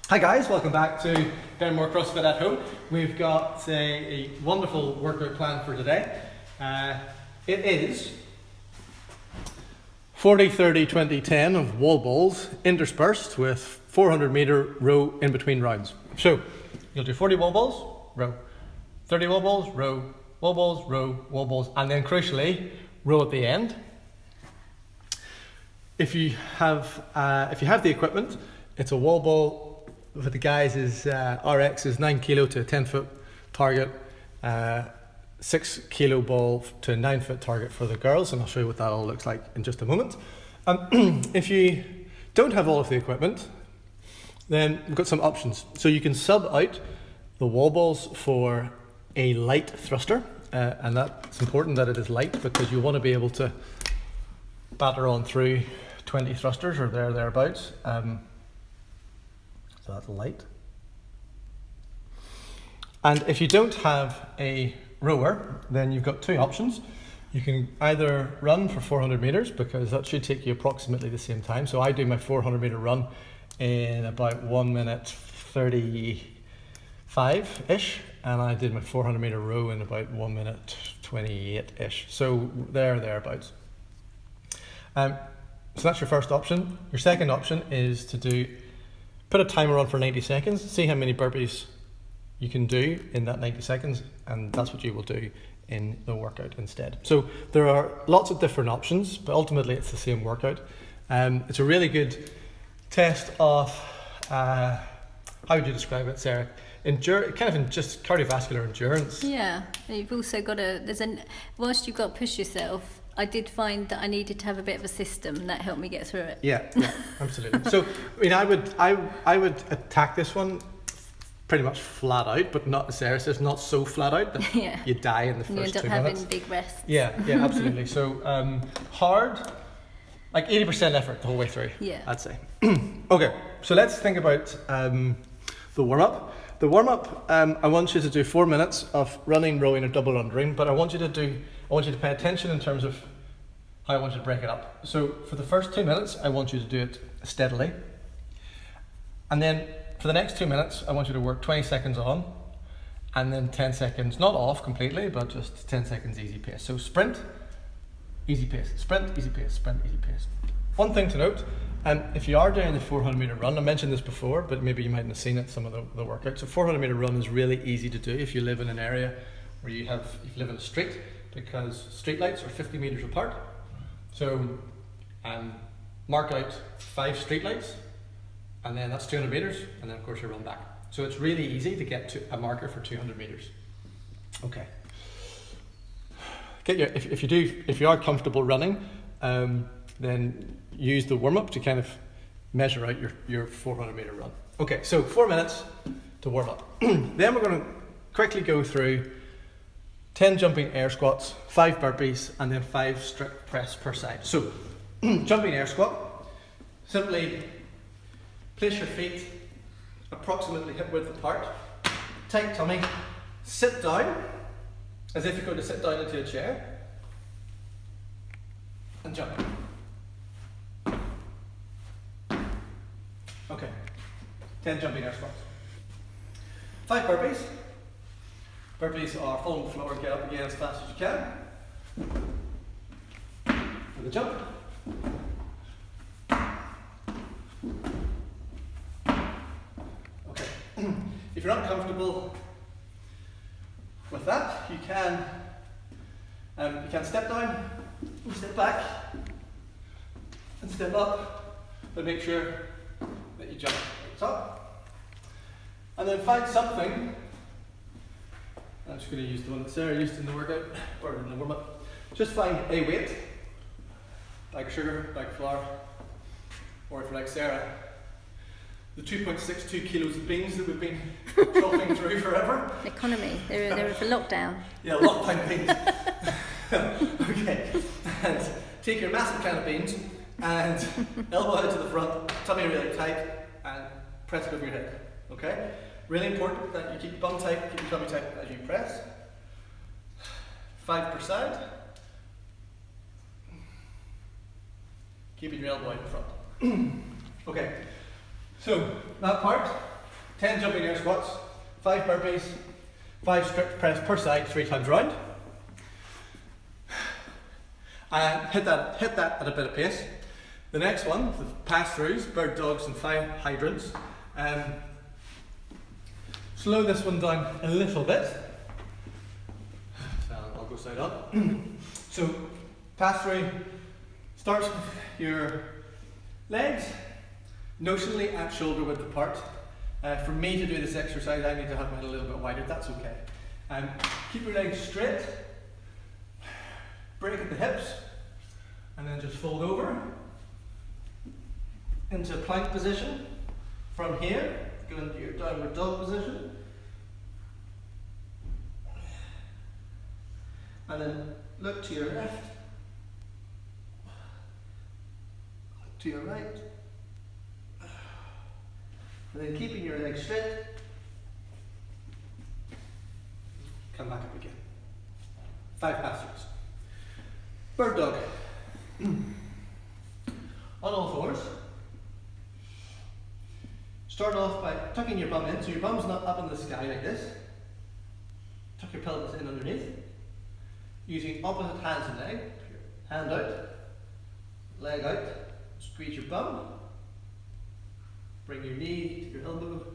Hi guys, welcome back to Benmore CrossFit at Home. We've got a wonderful workout plan for today. It is 40, 30, 20, 10 of wall balls interspersed with 400 meter row in between rounds. So you'll do 40 wall balls, row, 30 wall balls, row, wall balls, row, wall balls, and then crucially, row at the end. If you have the equipment, it's a wall ball. For the guys is RX is 9 kilo to a 10 foot target, 6 kilo ball to a 9 foot target for the girls, and I'll show you what that all looks like in just a moment. If you don't have all of the equipment, then we've got some options. So you can sub out the wall balls for a light thruster, and that's important that it is light because you want to be able to batter on through 20 thrusters or thereabouts. So that's light. And if you don't have a rower, then you've got two options. You can either run for 400 meters because that should take you approximately the same time. So I do my 400 meter run in about 1 minute 35-ish, and I did my 400 meter row in about 1 minute 28-ish. So thereabouts. So that's your first option. Your second option is to put a timer on for 90 seconds, see how many burpees you can do in that 90 seconds, and that's what you will do in the workout instead. So there are lots of different options, but ultimately it's the same workout. It's a really good test of, how would you describe it, Sarah? Just cardiovascular endurance. Yeah, and you've also got whilst you've got to push yourself, I did find that I needed to have a bit of a system that helped me get through it. Yeah, absolutely. So, I mean, I would attack this one pretty much flat out, but not, Sarah says, not so flat out that you die in the first 2 minutes. You end up having big rests. Yeah, absolutely. So, hard, like 80% effort the whole way through, I'd say. Okay, so let's think about the warm-up. The warm-up, I want you to do 4 minutes of running, rowing, or double undering, but I want you to pay attention in terms of how I want you to break it up. So for the first 2 minutes, I want you to do it steadily. And then for the next 2 minutes, I want you to work 20 seconds on, and then 10 seconds, not off completely, but just 10 seconds easy pace. So sprint, easy pace, sprint, easy pace, sprint, easy pace. One thing to note, if you are doing the 400 meter run, I mentioned this before, but maybe you mightn't have seen it, some of the workouts. So 400 meter run is really easy to do if you live in an area where if you live in a street, because street lights are 50 meters apart. So mark out 5 street lights, and then that's 200 meters, and then of course you run back. So it's really easy to get to a marker for 200 meters. Okay. If you are comfortable running, then use the warm-up to kind of measure out your 400 meter run. Okay, so 4 minutes to warm up. Then we're going to quickly go through 10 jumping air squats, 5 burpees, and then 5 strict press per side. So, jumping air squat, simply place your feet approximately hip width apart, tight tummy, sit down, as if you're going to sit down into a chair, and jump. Okay, 10 jumping air squats. 5 burpees. Burpees are fall on the floor, get up again as fast as you can. For the jump. Okay. If you're not comfortable with that, you can step down, step back, and step up, but make sure that you jump at the top. And then find something. I'm just going to use the one that Sarah used in the workout, or in the warm-up. Just find a weight, like sugar, like flour, or if you're like Sarah, the 2.62 kilos of beans that we've been chopping through forever. Economy, they're for lockdown. Yeah, lockdown beans. Okay, and take your massive can of beans and elbow out to the front, tummy really tight, and press it over your head. Okay? Really important that you keep your bum tight, keep your tummy tight as you press. 5 per side. Keeping your elbow out in front. Okay, so that part 10 jumping air squats, 5 burpees, 5 strict press per side, 3 times round. Hit that at a bit of pace. The next one, the pass-throughs, bird dogs and fire hydrants. Slow this one down a little bit. I'll go side up. So, pass-through starts with your legs notionally at shoulder width apart. For me to do this exercise, I need to have mine a little bit wider. That's okay. Keep your legs straight. Break at the hips, and then just fold over into a plank position. From here, go into your downward dog position, and then look to your left, to your right, and then keeping your legs straight, come back up again. 5 pass-throughs. Bird dog. On all fours. Start off by tucking your bum in, so your bum's not up in the sky like this. Tuck your pelvis in underneath. Using opposite hands and leg. Hand out, leg out, squeeze your bum. Bring your knee to your elbow.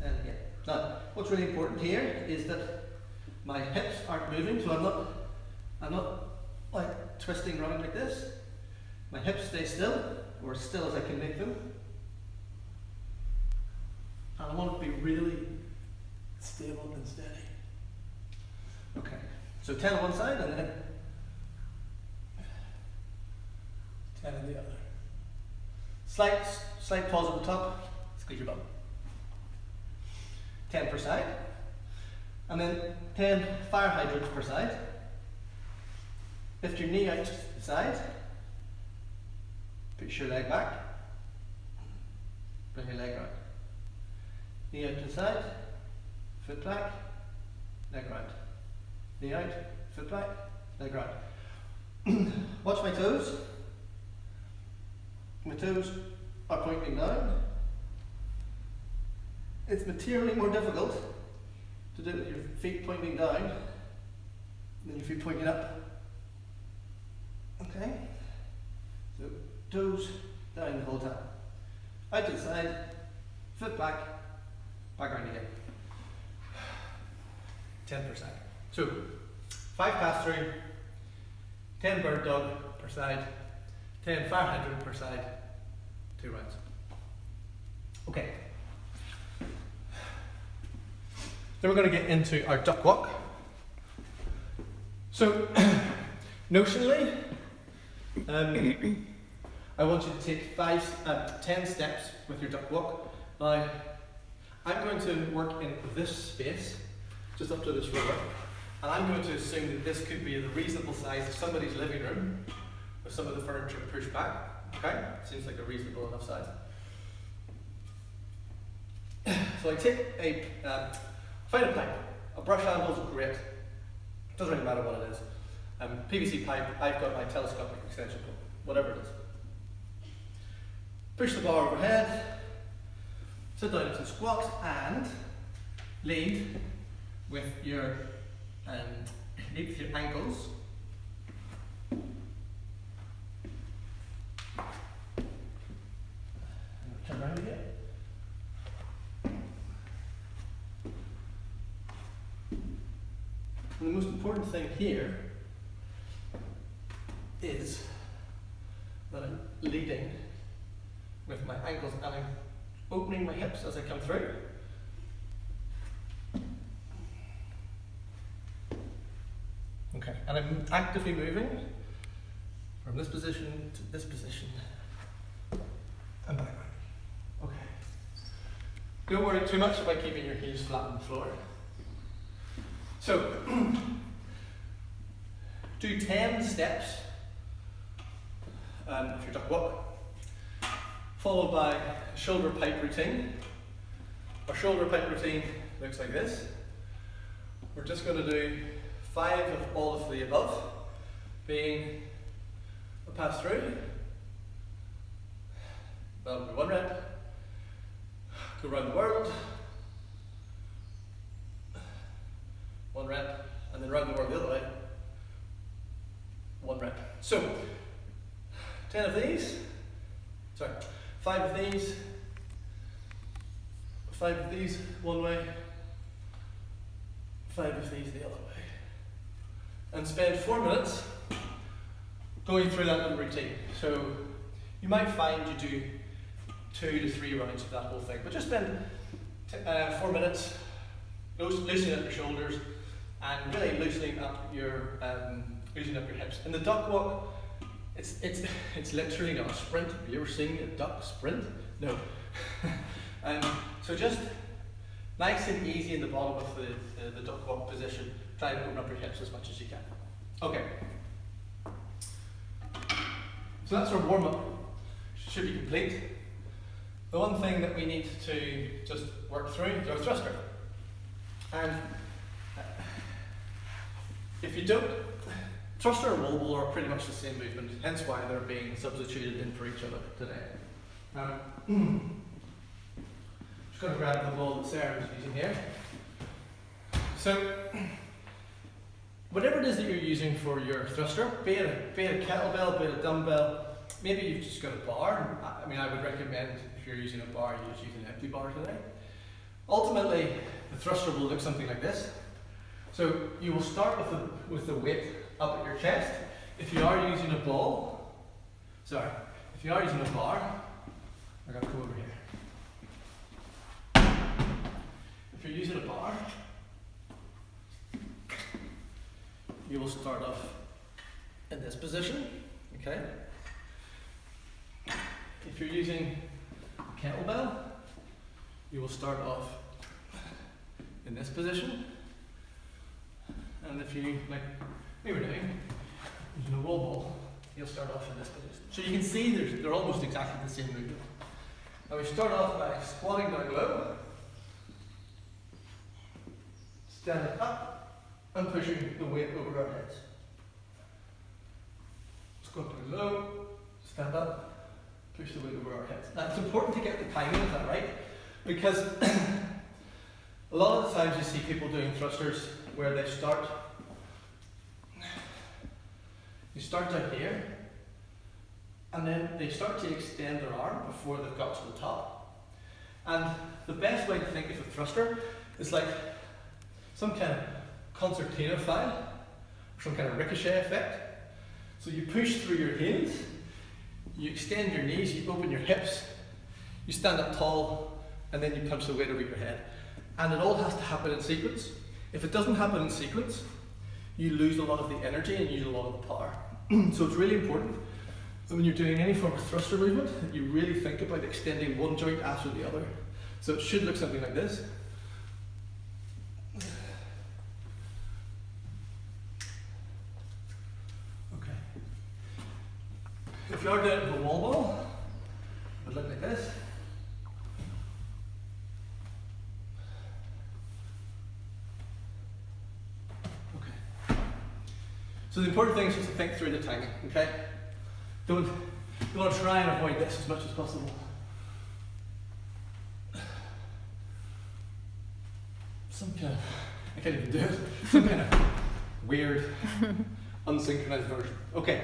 And again. Now, what's really important here is that my hips aren't moving, so I'm not like twisting around like this. My hips stay still, or as still as I can make them. And I want it to be really stable and steady. Okay, so 10 on one side and then 10 on the other. Slight pause at the top, squeeze your bum. 10 per side. And then 10 fire hydrants per side. Lift your knee out to the side. Push your leg back. Bring your leg round. Knee out to the side. Foot back. Leg round. Knee out. Foot back. Leg round. Watch my toes. My toes are pointing down. It's materially more difficult to do it with your feet pointing down than your feet pointing up. Okay? So toes down the whole time. Out to the side, foot back, back around again. 10%. So 5 pass through, 10 bird dog per side, 10 fire hydrant per side, 2 rounds. Okay. Then we're going to get into our duck walk. So, notionally, I want you to take 10 steps with your duck walk. Now, I'm going to work in this space, just up to this rower, and I'm going to assume that this could be the reasonable size of somebody's living room, with some of the furniture pushed back. Okay? Seems like a reasonable enough size. So I take find a pipe. A brush handle is great. Doesn't really matter what it is. PVC pipe, I've got my telescopic extension cord, whatever it is. Push the bar overhead, sit down into squat and lead with your ankles. Turn around again. And the most important thing here is that I'm leading with my ankles and I'm opening my hips as I come through. Okay, and I'm actively moving from this position to this position and back. Okay. Don't worry too much about keeping your heels flat on the floor. So, do 10 steps of your duck walk, followed by a shoulder pipe routine. Our shoulder pipe routine looks like this. We're just going to do 5 of all of the above, being a pass through, that'll be 1 rep, Go around the world. 1 rep, and then round the world the other way. 1 rep. So, 10 of these, sorry, 5 of these, 5 of these one way, 5 of these the other way. And spend 4 minutes going through that little routine. So, you might find you do 2 to 3 rounds of that whole thing, but just spend 4 minutes loosening up your shoulders and really loosening up your hips. In the duck walk, it's literally not a sprint. Have you ever seen a duck sprint? No. So just nice and easy in the bottom of the duck walk position. Try and open up your hips as much as you can. Okay. So that's our warm up. Should be complete. The one thing that we need to just work through is our thruster. And if you don't, thruster and wall ball are pretty much the same movement, hence why they're being substituted in for each other today. Just going to grab the ball that Sarah is using here. So, whatever it is that you're using for your thruster, be it a kettlebell, be it a dumbbell, maybe you've just got a bar. I mean, I would recommend if you're using a bar, you just use an empty bar today. Ultimately, the thruster will look something like this. So you will start with the weight up at your chest. If you are using a ball, if you are using a bar, I gotta come over here. If you're using a bar, you will start off in this position, okay? If you're using a kettlebell, you will start off in this position. And if you, like we were doing, using a wall ball, you'll start off in this position. So you can see they're almost exactly the same movement. Now we start off by squatting down low, standing up, and pushing the weight over our heads. Squat down low, stand up, push the weight over our heads. Now it's important to get the timing of that right, because a lot of the times you see people doing thrusters where they start down here, and then they start to extend their arm before they've got to the top. And the best way to think of a thruster is like some kind of concertina file, or some kind of ricochet effect. So you push through your heels, you extend your knees, you open your hips, you stand up tall, and then you punch the weight over your head. And it all has to happen in sequence. If it doesn't happen in sequence, you lose a lot of the energy and use a lot of the power. So it's really important that when you're doing any form of thruster movement, that you really think about extending one joint after the other. So it should look something like this. Okay. If you are doing it with a wall ball, it would look like this. So the important thing is just to think through the timing, okay? You want to try and avoid this as much as possible. Some kind of, I can't even do it, some kind of weird, unsynchronized version. Okay,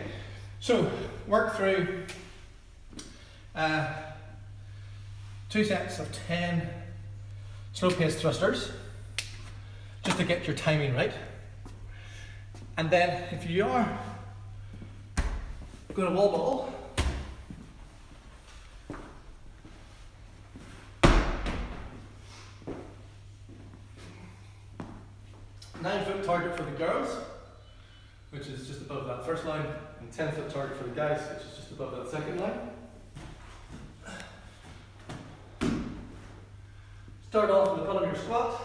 so work through 2 sets of 10 slow paced thrusters, just to get your timing right. And then if you are going to wall ball, nine-foot target for the girls, which is just above that first line, and 10-foot target for the guys, which is just above that second line. Start off with the bottom of your squat.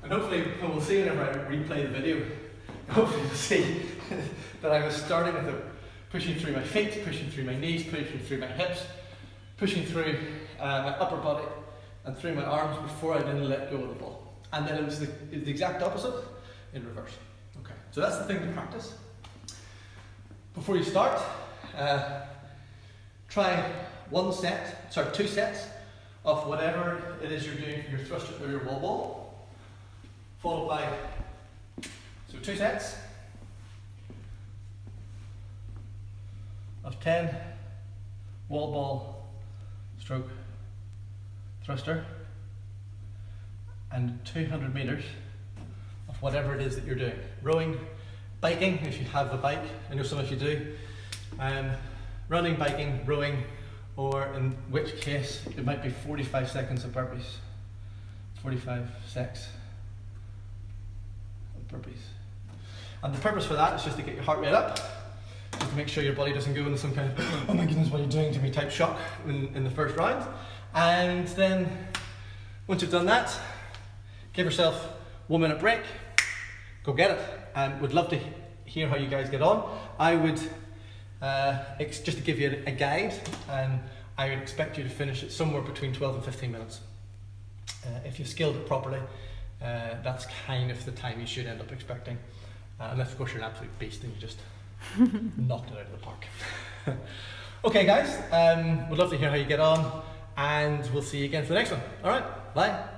And hopefully, we'll see whenever I replay the video, hopefully you'll see that I was starting with pushing through my feet, pushing through my knees, pushing through my hips, pushing through my upper body and through my arms before I then let go of the ball. And then it was the exact opposite in reverse. Okay, so that's the thing to practice. Before you start, try two sets of whatever it is you're doing for your thruster or your wall ball, followed by, so 2 sets of 10 wall ball stroke thruster and 200 meters of whatever it is that you're doing. Rowing, biking, if you have a bike, I know some of you do, running, biking, rowing, or in which case it might be 45 seconds of burpees. 45 secs of burpees. And the purpose for that is just to get your heart rate up, just to make sure your body doesn't go into some kind of, oh my goodness, what are you doing to me type shock in the first round. And then once you've done that, give yourself 1 minute break, go get it. And would love to hear how you guys get on. I would, just to give you a guide, I would expect you to finish it somewhere between 12 and 15 minutes. If you've scaled it properly, that's kind of the time you should end up expecting. Unless of course you're an absolute beast and you just knocked it out of the park. Okay guys, would love to hear how you get on, and we'll see you again for the next one. Alright, bye.